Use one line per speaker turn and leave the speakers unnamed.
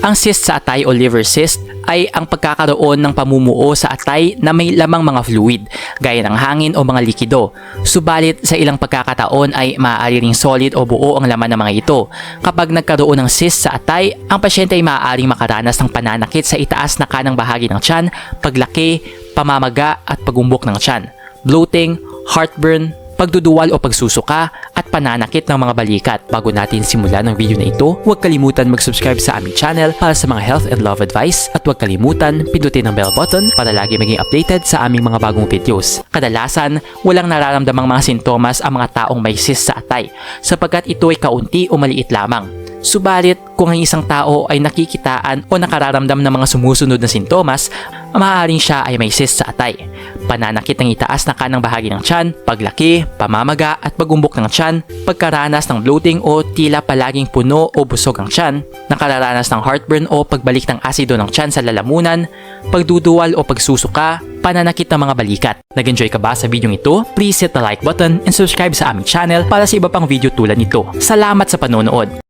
Ang cyst sa atay o liver cyst ay ang pagkakaroon ng pamumuo sa atay na may lamang mga fluid, gaya ng hangin o mga likido. Subalit sa ilang pagkakataon ay maaari ring solid o buo ang laman ng mga ito. Kapag nagkaroon ng cyst sa atay, ang pasyente ay maaaring makaranas ng pananakit sa itaas na kanang bahagi ng tiyan, paglaki, pamamaga at pagumbok ng tiyan, bloating, heartburn, pagduduwal o pagsusuka at pananakit ng mga balikat. Bago natin simulan ang video na ito, huwag kalimutan mag-subscribe sa aming channel para sa mga health and love advice at huwag kalimutan pindutin ang bell button para lagi maging updated sa aming mga bagong videos. Kadalasan, walang nararamdamang mga sintomas ang mga taong may cyst sa atay sapagkat ito ay kaunti o maliit lamang. Subalit, kung ang isang tao ay nakikitaan o nakararamdam ng mga sumusunod na sintomas, maaaring siya ay may cyst sa atay. Pananakit ng itaas na kanang bahagi ng tiyan, paglaki, pamamaga at pagumbok ng tiyan, pagkaranas ng bloating o tila palaging puno o busog ang tiyan, nakararanas ng heartburn o pagbalik ng asido ng tiyan sa lalamunan, pagduduwal o pagsusuka, pananakit ng mga balikat. Nag-enjoy ka ba sa video ito? Please hit the like button and subscribe sa aming channel para sa iba pang video tulad nito. Salamat sa panonood!